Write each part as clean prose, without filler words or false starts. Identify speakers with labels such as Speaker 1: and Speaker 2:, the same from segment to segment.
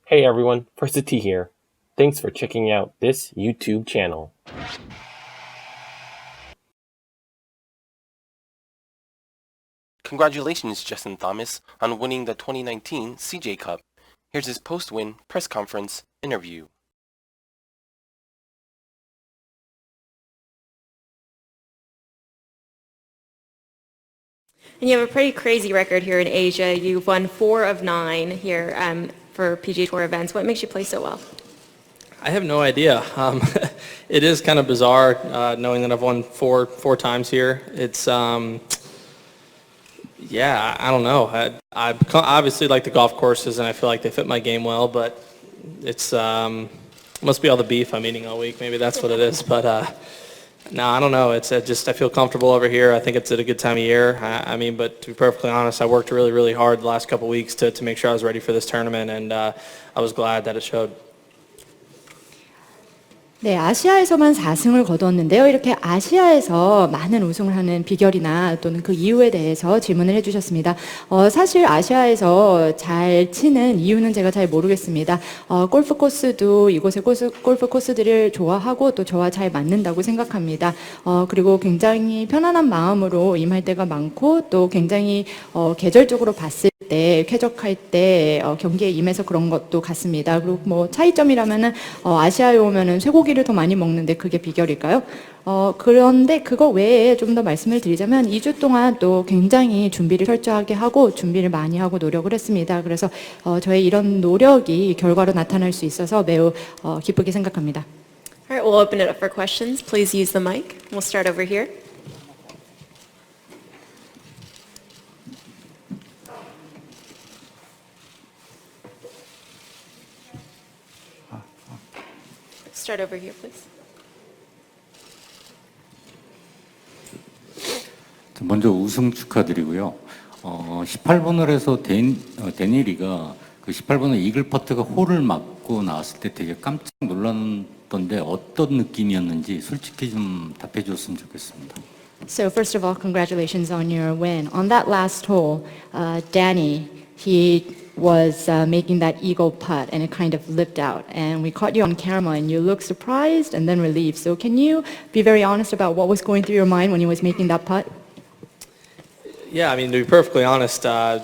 Speaker 1: Hey everyone, Versity here. Thanks for checking out this YouTube channel. Congratulations, Justin Thomas, on winning the 2019 CJ Cup. Here's his post-win press conference interview.
Speaker 2: And you have a pretty crazy record here in Asia. You've won 4 of 9 here for PGA Tour events. What makes you play so well?
Speaker 3: I have no idea. It is kind of bizarre knowing that I've won four times here. It's, I don't know. I obviously like the golf courses, and I feel like they fit my game well, but it's must be all the beef I'm eating all week. Maybe that's what it is. But no, I don't know. It's just I feel comfortable over here. I think it's at a good time of year. But to be perfectly honest, I worked really, really hard the last couple of weeks to make sure I was ready for this tournament, and I was glad that it showed.
Speaker 4: 네, 아시아에서만 4승을 거두었는데요. 이렇게 아시아에서 많은 우승을 하는 비결이나 또는 그 이유에 대해서 질문을 해주셨습니다. 사실 아시아에서 잘 치는 이유는 제가 잘 모르겠습니다. 골프 코스도 이곳의 골프 코스들을 좋아하고 또 저와 잘 맞는다고 생각합니다. 그리고 굉장히 편안한 마음으로 임할 때가 많고 또 굉장히 계절적으로 봤을 때 쾌적할 때 경기에 임해서 그런 것도 같습니다. 그리고 뭐 차이점이라면은 아시아에 오면은 쇠고기를 더 많이 먹는데 그게 비결일까요? 그런데 그거 외에 좀 더 말씀을 드리자면 2주 동안 또 굉장히 준비를 철저하게 하고 준비를 많이 하고 노력을 했습니다. 그래서 저의 이런 노력이 결과로 나타날 수 있어서 매우 기쁘게 생각합니다.
Speaker 2: All right, we'll open it up for questions. Please use the mic. We'll start over here. Start over here, please.
Speaker 5: 먼저 우승 축하드리고요. 18번을 해서 데니리가 그 18번의 이글 퍼트가 홀을 맞고 나왔을 때 되게 깜짝 놀랐던데 어떤 느낌이었는지 솔직히 좀 답해 줬으면 좋겠습니다.
Speaker 4: So first of all, congratulations on your win. On that last hole, Danny, he was making that eagle putt and it kind of lipped out. And we caught you on camera and you looked surprised and then relieved. So can you be very honest about what was going through your mind when he was making that putt?
Speaker 3: Yeah, I mean, to be perfectly honest, how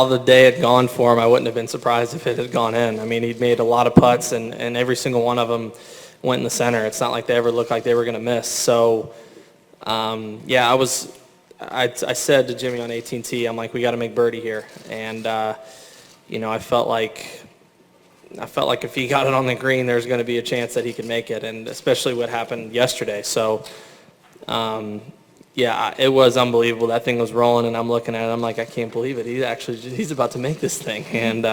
Speaker 3: the day had gone for him, I wouldn't have been surprised if it had gone in. I mean, he'd made a lot of putts and every single one of them went in the center. It's not like they ever looked like they were going to miss. So, I said to Jimmy on AT&T, I'm like, we got to make birdie here. And, I felt like if he got it on the green, there's going to be a chance that he could make it, and especially what happened yesterday. So, it was unbelievable. That thing was rolling, and I'm looking at it. I'm like, I can't believe it. He's about to make this thing. And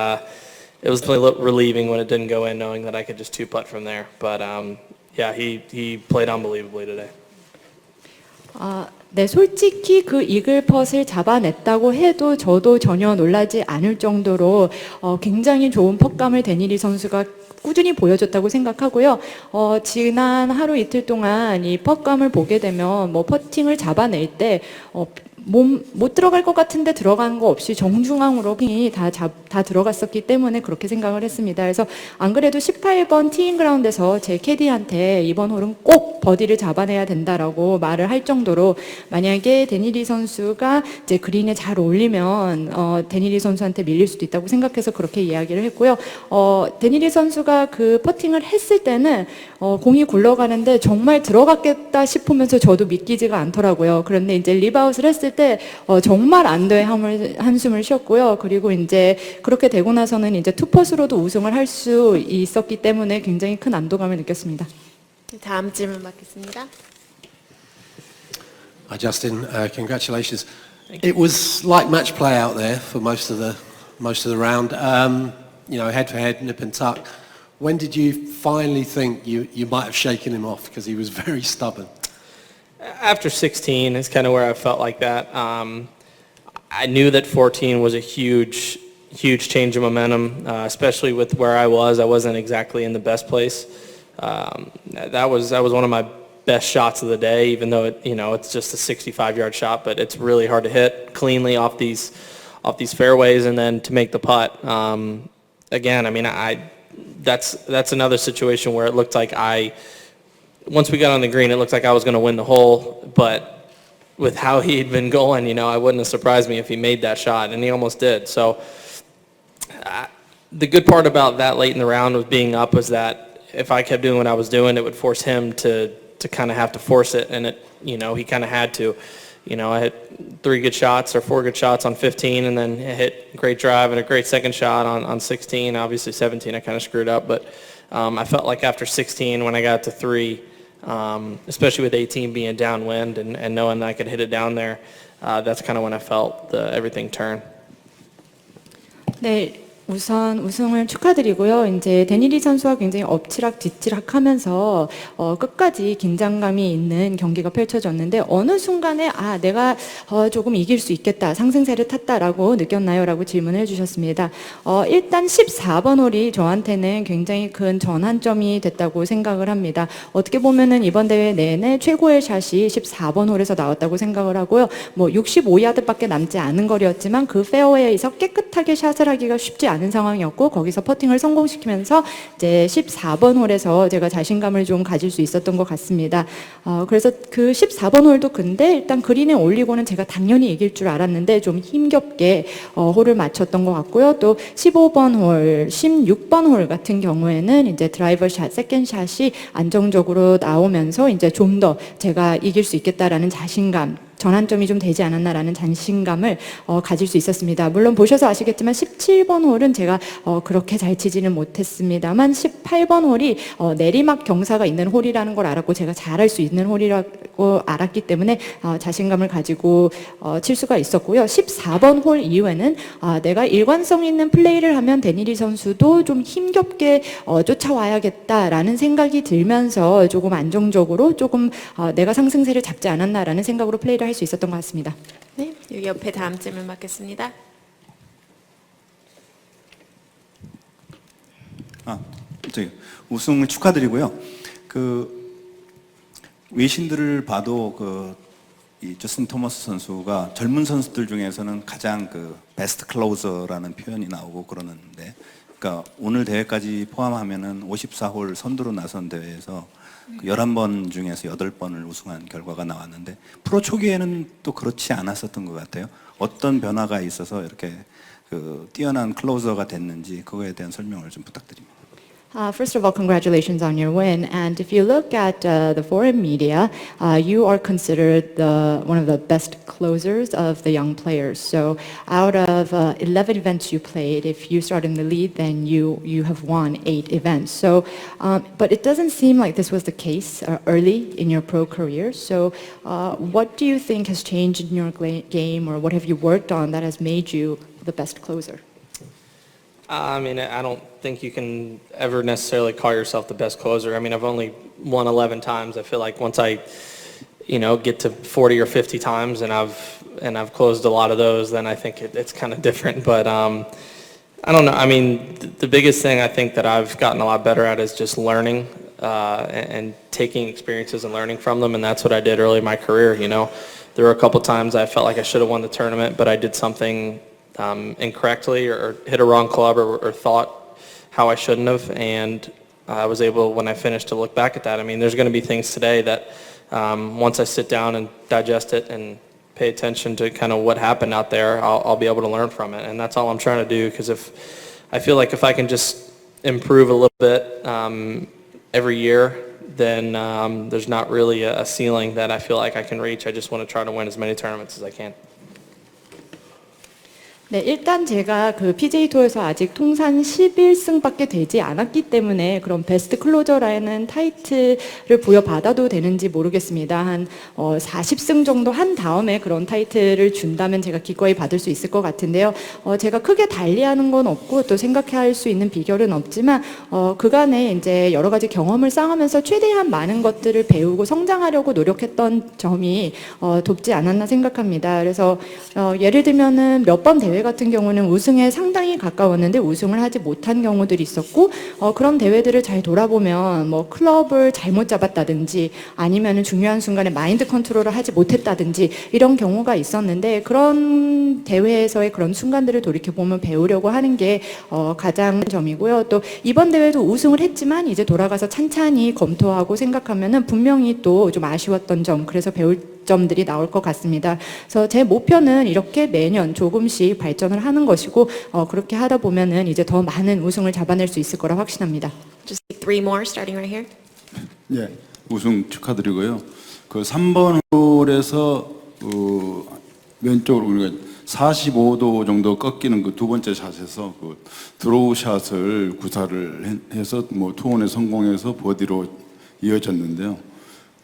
Speaker 3: it was really relieving when it didn't go in, knowing that I could just two-putt from there. But, he played unbelievably today.
Speaker 4: 네, 솔직히 그 이글펫을 잡아냈다고 해도 저도 전혀 놀라지 않을 정도로 굉장히 좋은 펫감을 데니리 선수가 꾸준히 보여줬다고 생각하고요. 지난 하루 이틀 동안 이 펫감을 보게 되면 뭐 퍼팅을 잡아낼 때 못 들어갈 것 같은데 들어간 거 없이 정중앙으로 다 들어갔었기 때문에 그렇게 생각을 했습니다. 그래서 안 그래도 18번 티잉 그라운드에서 제 캐디한테 이번 홀은 꼭 버디를 잡아내야 된다라고 말을 할 정도로 만약에 데니리 선수가 이제 그린에 잘 올리면 데니리 선수한테 밀릴 수도 있다고 생각해서 그렇게 이야기를 했고요. 데니리 선수가 그 퍼팅을 했을 때는 공이 굴러가는데 정말 들어갔겠다 싶으면서 저도 믿기지가 않더라고요. 그런데 이제 리바웃을 했을 때 정말 안 돼 한숨을 쉬었고요. 그리고 이제 그렇게 되고 나서는 이제 투퍼스로도 우승을 할 수 있었기 때문에 굉장히 큰 안도감을 느꼈습니다.
Speaker 2: 다음 질문 받겠습니다.
Speaker 6: Hi Justin, congratulations. It was like match play out there for most of the round. Head for head, nip and tuck. When did you finally think you might have shaken him off because he was very stubborn?
Speaker 3: After 16 is kind of where I felt like that. I knew that 14 was a huge change of momentum, especially with where I was. I wasn't exactly in the best place. That was one of my best shots of the day, even though it's just a 65-yard shot, but it's really hard to hit cleanly off these fairways and then to make the putt. again, I mean, that's another situation where it looked like once we got on the green, it looked like I was going to win the hole, but with how he'd been going, you know, I wouldn't have surprised me if he made that shot, and he almost did. So the good part about that late in the round with being up was that if I kept doing what I was doing, it would force him to kind of have to force it, and you know, he kind of had to. You know, I hit 3 good shots or 4 good shots on 15, and then hit a great drive and a great second shot on 16. Obviously 17 I kind of screwed up, but I felt like after 16 when I got to 3, especially with 18 being downwind and knowing that I could hit it down there, that's kind of when I felt everything turn.
Speaker 4: 네, 우선 우승을 축하드리고요. 이제 데니리 선수가 굉장히 엎치락 뒤치락 하면서 끝까지 긴장감이 있는 경기가 펼쳐졌는데 어느 순간에 내가 조금 이길 수 있겠다, 상승세를 탔다라고 느꼈나요? 라고 질문을 해주셨습니다. 일단 14번 홀이 저한테는 굉장히 큰 전환점이 됐다고 생각을 합니다. 어떻게 보면은 이번 대회 내내 최고의 샷이 14번 홀에서 나왔다고 생각을 하고요. 뭐 65야드밖에 남지 않은 거리였지만 그 페어웨이에서 깨끗하게 샷을 하기가 쉽지 않은 상황이었고 거기서 퍼팅을 성공시키면서 이제 14번 홀에서 제가 자신감을 좀 가질 수 있었던 것 같습니다. 그래서 그 14번 홀도 근데 일단 그린에 올리고는 제가 당연히 이길 줄 알았는데 좀 힘겹게 홀을 맞췄던 것 같고요. 또 15번 홀, 16번 홀 같은 경우에는 이제 드라이버 샷, 세컨 샷이 안정적으로 나오면서 이제 좀 더 제가 이길 수 있겠다라는 자신감, 전환점이 좀 되지 않았나라는 자신감을 가질 수 있었습니다. 물론 보셔서 아시겠지만 17번 홀은 제가 그렇게 잘 치지는 못했습니다만 18번 홀이 내리막 경사가 있는 홀이라는 걸 알았고 제가 잘할 수 있는 홀이라고 알았기 때문에 자신감을 가지고 칠 수가 있었고요. 14번 홀 이후에는 내가 일관성 있는 플레이를 하면 데니리 선수도 좀 힘겹게 쫓아와야겠다라는 생각이 들면서 조금 안정적으로 조금 내가 상승세를 잡지 않았나라는 생각으로 플레이를 할 수 있었던 것 같습니다.
Speaker 2: 네, 여기 옆에 다음 질문 받겠습니다.
Speaker 7: 저기 우승을 축하드리고요. 그 외신들을 봐도 이 저스틴 토머스 선수가 젊은 선수들 중에서는 가장 베스트 클로저라는 표현이 나오고 그러는데, 그러니까 오늘 대회까지 포함하면은 54홀 선두로 나선 대회에서 11번 중에서 8번을 우승한 결과가 나왔는데 프로 초기에는 또 그렇지 않았었던 것 같아요. 어떤 변화가 있어서 이렇게 뛰어난 클로저가 됐는지 그거에 대한 설명을 좀 부탁드립니다.
Speaker 4: First of all, congratulations on your win. And if you look at the foreign media, you are considered one of the best closers of the young players. So out of 11 events you played, if you start in the lead, then you have won 8 events. So, but it doesn't seem like this was the case early in your pro career. So what do you think has changed in your game, or what have you worked on that has made you the best closer?
Speaker 3: I mean, I don't think you can ever necessarily call yourself the best closer. I mean, I've only won 11 times. I feel like once I, get to 40 or 50 times and I've closed a lot of those, then I think it's kind of different. But I don't know. I mean, the biggest thing I think that I've gotten a lot better at is just learning and taking experiences and learning from them. And that's what I did early in my career. There were a couple times I felt like I should have won the tournament, but I did something incorrectly or hit a wrong club or thought how I shouldn't have, and I was able, when I finished, to look back at that. I mean, there's going to be things today that once I sit down and digest it and pay attention to kind of what happened out there, I'll be able to learn from it, and that's all I'm trying to do, because I feel like if I can just improve a little bit every year, then there's not really a ceiling that I feel like I can reach. I just want to try to win as many tournaments as I can.
Speaker 4: 네, 일단 제가 그 PGA 투어에서 아직 통산 11승밖에 되지 않았기 때문에 그런 베스트 클로저라는 타이틀을 부여받아도 되는지 모르겠습니다. 한 40승 정도 한 다음에 그런 타이틀을 준다면 제가 기꺼이 받을 수 있을 것 같은데요. 제가 크게 달리하는 건 없고 또 생각할 수 있는 비결은 없지만 그간에 이제 여러 가지 경험을 쌓으면서 최대한 많은 것들을 배우고 성장하려고 노력했던 점이 돕지 않았나 생각합니다. 그래서 예를 들면은 몇 번 대회가 대회 같은 경우는 우승에 상당히 가까웠는데 우승을 하지 못한 경우들이 있었고 그런 대회들을 잘 돌아보면 뭐 클럽을 잘못 잡았다든지 아니면은 중요한 순간에 마인드 컨트롤을 하지 못했다든지 이런 경우가 있었는데 그런 대회에서의 그런 순간들을 돌이켜보면 배우려고 하는 게 가장 점이고요. 또 이번 대회도 우승을 했지만 이제 돌아가서 찬찬히 검토하고 생각하면은 분명히 또 좀 아쉬웠던 점, 그래서 배울 점들이 나올 것 같습니다. 그래서 제 목표는 이렇게 매년 조금씩 발전을 하는 것이고 그렇게 하다 보면은 이제 더 많은 우승을 잡아낼 수 있을 거라 확신합니다.
Speaker 2: Just take 3 more, starting right here.
Speaker 8: 예, 우승 축하드리고요. 그 3번 홀에서 왼쪽으로 우리가 45도 정도 꺾이는 그 두 번째 샷에서 그 드로우 샷을 구사를 해서 뭐 투혼에 성공해서 버디로 이어졌는데요.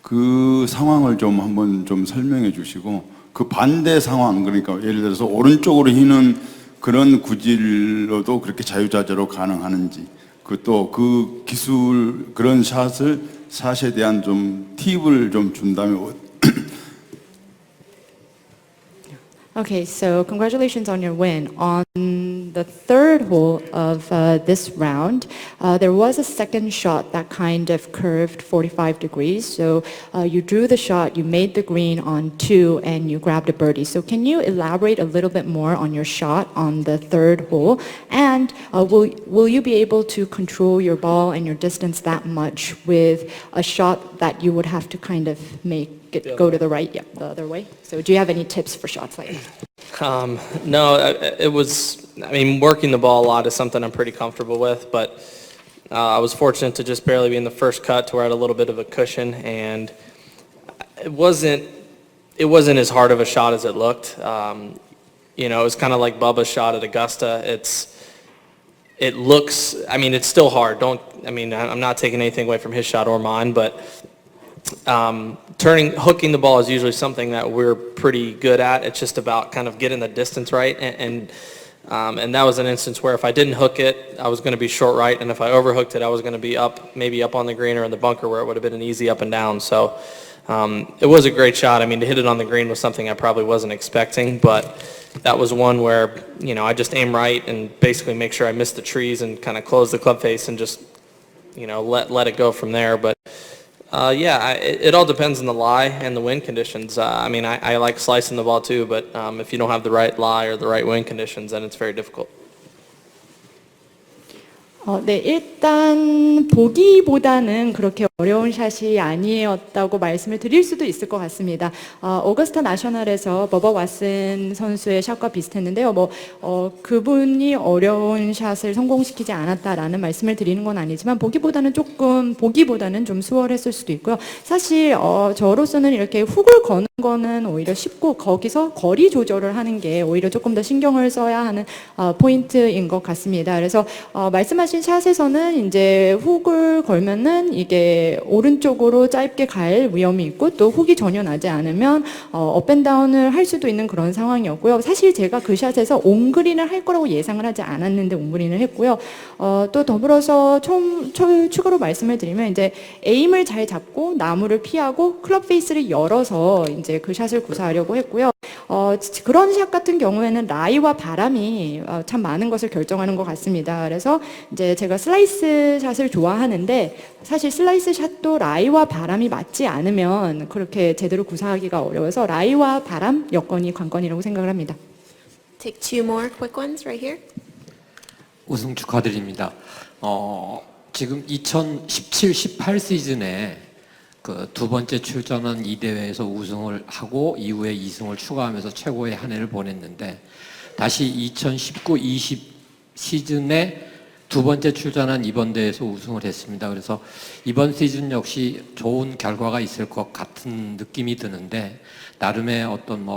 Speaker 8: 그 상황을 좀 한번 좀 설명해 주시고 그 반대 상황, 그러니까 예를 들어서 오른쪽으로 휘는 그런 구질로도 그렇게 자유자재로 가능하는지, 그 또 그 기술 그런 샷에 대한 좀 팁을 좀 준다면.
Speaker 4: Okay, so congratulations on your win. On the third hole of this round, there was a second shot that kind of curved 45 degrees. So you drew the shot, you made the green on 2, and you grabbed a birdie. So can you elaborate a little bit more on your shot on the third hole? And will you be able to control your ball and your distance that much with a shot that you would have to kind of make it go to the right, yeah, the other way? So do you have any tips for shots like that?
Speaker 3: No, it was, I mean, working the ball a lot is something I'm pretty comfortable with, but I was fortunate to just barely be in the first cut to where I had a little bit of a cushion, and it wasn't as hard of a shot as it looked. You know, it was kind of like Bubba's shot at Augusta. It looks, I mean, it's still hard. I'm not taking anything away from his shot or mine, but hooking the ball is usually something that we're pretty good at. It's just about kind of getting the distance right, and that was an instance where if I didn't hook it, I was going to be short right, and if I overhooked it, I was going to be maybe up on the green or in the bunker where it would have been an easy up and down. So it was a great shot. I mean, to hit it on the green was something I probably wasn't expecting, but that was one where, you know, I just aim right and basically make sure I miss the trees and kind of close the club face and just, you know, let it go from there. But it all depends on the lie and the wind conditions. I mean, I like slicing the ball too, but if you don't have the right lie or the right wind conditions, then it's very difficult.
Speaker 4: 네, 일단 보기보다는 그렇게 어려운 샷이 아니었다고 말씀을 드릴 수도 있을 것 같습니다. 오거스타 내셔널에서 버버 왓슨 선수의 샷과 비슷했는데요. 그분이 어려운 샷을 성공시키지 않았다라는 말씀을 드리는 건 아니지만 보기보다는 좀 수월했을 수도 있고요. 사실 저로서는 이렇게 훅을 거는 거는 오히려 쉽고 거기서 거리 조절을 하는 게 오히려 조금 더 신경을 써야 하는 포인트인 것 같습니다. 그래서 말씀하신 샷에서는 이제 훅을 걸면은 이게 오른쪽으로 짧게 갈 위험이 있고 또 훅이 전혀 나지 않으면 업앤다운을 할 수도 있는 그런 상황이었고요. 사실 제가 그 샷에서 온그린을 할 거라고 예상을 하지 않았는데 온그린을 했고요. 또 더불어서 추가로 말씀을 드리면 이제 에임을 잘 잡고 나무를 피하고 클럽 페이스를 열어서 이제 그 샷을 구사하려고 했고요. 그런 샷 같은 경우에는 라이와 바람이 참 많은 것을 결정하는 것 같습니다. 그래서 이제 제가 슬라이스 샷을 좋아하는데 사실 슬라이스 샷도 라이와 바람이 맞지 않으면 그렇게 제대로 구사하기가 어려워서 라이와 바람 여건이 관건이라고 생각을 합니다.
Speaker 2: Take 2 more quick ones right here.
Speaker 9: 우승 축하드립니다. 지금 2017-18 시즌에 그 두 번째 출전한 이 대회에서 우승을 하고 이후에 2승을 추가하면서 최고의 한 해를 보냈는데 다시 2019-20 시즌에 두 번째 출전한 이번 대회에서 우승을 했습니다. 그래서 이번 시즌 역시 좋은 결과가 있을 것 같은 느낌이 드는데 나름의 어떤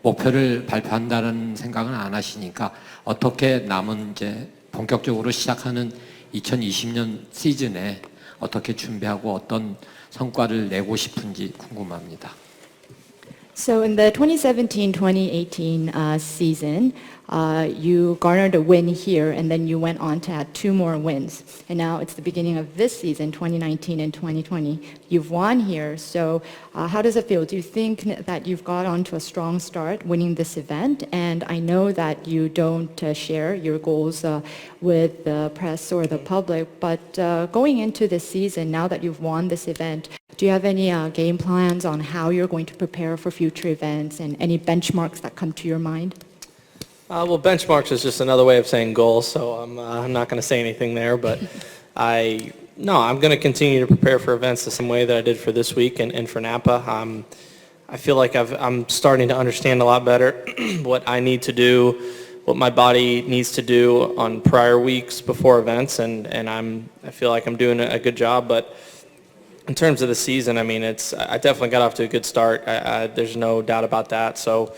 Speaker 9: 목표를 발표한다는 생각은 안 하시니까 어떻게 남은 이제 본격적으로 시작하는 2020년 시즌에 어떻게 준비하고 어떤 성과를 내고 싶은지 궁금합니다.
Speaker 4: So in the 2017-2018 season, you garnered a win here, and then you went on to add 2 more wins. And now it's the beginning of this season, 2019 and 2020. You've won here, so how does it feel? Do you think that you've got on to a strong start winning this event? And I know that you don't share your goals with the press or the public, but going into this season, now that you've won this event, do you have any game plans on how you're going to prepare for future events and any benchmarks that come to your mind?
Speaker 3: Well, benchmarks is just another way of saying goals, so I'm not going to say anything there, but I'm going to continue to prepare for events the same way that I did for this week and for Napa. I feel like I'm starting to understand a lot better what I need to do, what my body needs to do on prior weeks before events, and I feel like I'm doing a good job. But in terms of the season, I mean, I definitely got off to a good start. There's no doubt about that. So.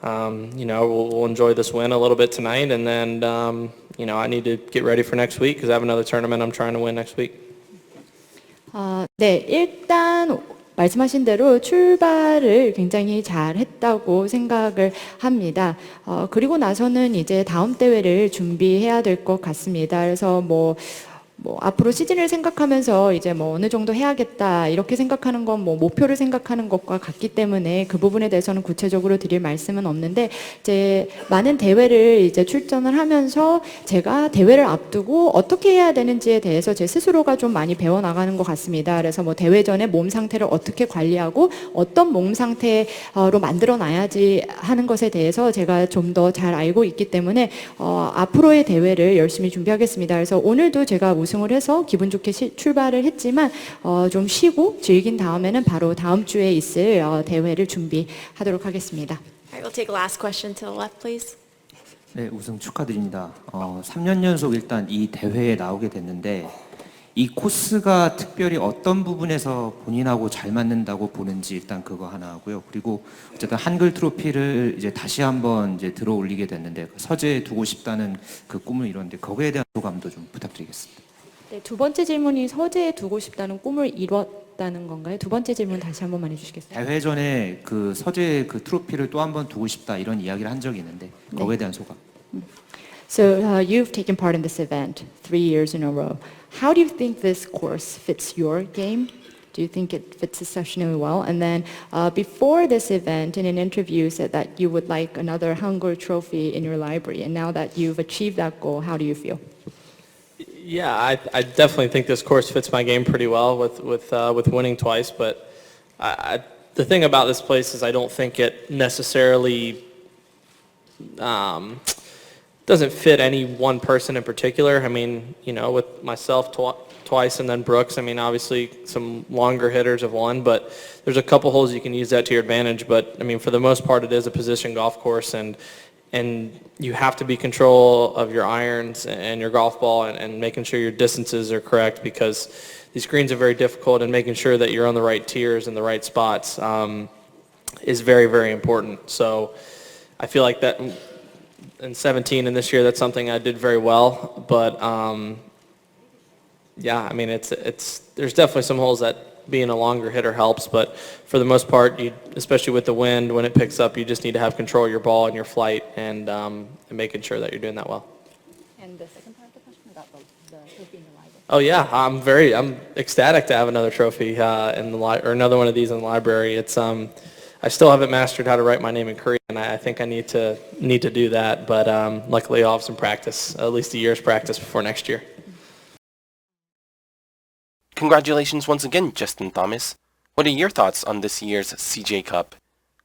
Speaker 3: We'll enjoy this win a little bit tonight, and then, I need to get ready for next week because I have another tournament I'm trying to win next week.
Speaker 4: 네, 일단 말씀하신 대로 출발을 굉장히 잘 했다고 생각을 합니다. 그리고 나서는 이제 다음 대회를 준비해야 될 것 같습니다. 그래서 뭐 앞으로 시즌을 생각하면서 이제 뭐 어느 정도 해야겠다 이렇게 생각하는 건 뭐 목표를 생각하는 것과 같기 때문에 그 부분에 대해서는 구체적으로 드릴 말씀은 없는데 이제 많은 대회를 이제 출전을 하면서 제가 대회를 앞두고 어떻게 해야 되는지에 대해서 제 스스로가 좀 많이 배워 나가는 것 같습니다. 그래서 뭐 대회 전에 몸 상태를 어떻게 관리하고 어떤 몸 상태로 만들어 놔야지 하는 것에 대해서 제가 좀 더 잘 알고 있기 때문에 앞으로의 대회를 열심히 준비하겠습니다. 그래서 오늘도 제가 우승을 해서 기분 좋게 출발을 했지만 좀 쉬고 즐긴 다음에는 바로 다음 주에 있을 대회를 준비하도록 하겠습니다.
Speaker 2: All right, we'll take a last question to the left, please.
Speaker 10: 네, 우승 축하드립니다. 3년 연속 일단 이 대회에 나오게 됐는데 이 코스가 특별히 어떤 부분에서 본인하고 잘 맞는다고 보는지 일단 그거 하나 하고요. 그리고 어쨌든 한글 트로피를 이제 다시 한번 이제 들어 올리게 됐는데 서재에 두고 싶다는 그 꿈을 이뤘는데 거기에 대한 소감도 좀 부탁드리겠습니다.
Speaker 4: 네, 두 번째 질문이 서재에 두고 싶다는 꿈을 이뤘다는 건가요? 두 번째 질문 다시 한번만 해주시겠어요?
Speaker 10: 대회 전에 그 서재에 그 트로피를 또 한 번 두고 싶다 이런 이야기를 한 적이 있는데 거기에 대한 소감.
Speaker 4: So you've taken part in this event 3 years in a row. How do you think this course fits your game? Do you think it fits exceptionally well? And then before this event, in an interview, you said that you would like another Hangul trophy in your library. And now that you've achieved that goal, how do you feel?
Speaker 3: Yeah, I definitely think this course fits my game pretty well with winning twice. But the thing about this place is I don't think it necessarily doesn't fit any one person in particular. I mean, with myself twice and then Brooks, I mean, obviously some longer hitters have won, but there's a couple holes you can use that to your advantage. But I mean, for the most part, it is a position golf course, and you have to be control of your irons and your golf ball and making sure your distances are correct, because these greens are very difficult, and making sure that you're on the right tiers and the right spots is very, very important. So I feel like that in 17 and this year, that's something I did very well. But yeah, I mean, there's definitely some holes that being a longer hitter helps, but for the most part, especially with the wind, when it picks up, you just need to have control of your ball and your flight, and making sure that you're doing that well.
Speaker 4: And the second part of the question about the trophy in the library.
Speaker 3: Oh yeah, I'm ecstatic to have another trophy or another one of these in the library. It's I still haven't mastered how to write my name in Korean. I think I need to do that, but luckily I'll have some practice, at least a year's practice before next year.
Speaker 1: Congratulations once again, Justin Thomas. What are your thoughts on this year's CJ Cup?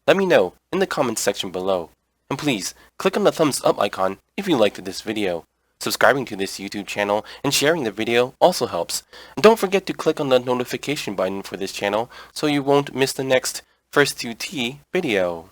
Speaker 1: Let me know in the comments section below. And please, click on the thumbs up icon if you liked this video. Subscribing to this YouTube channel and sharing the video also helps. And don't forget to click on the notification button for this channel so you won't miss the next First 2T video.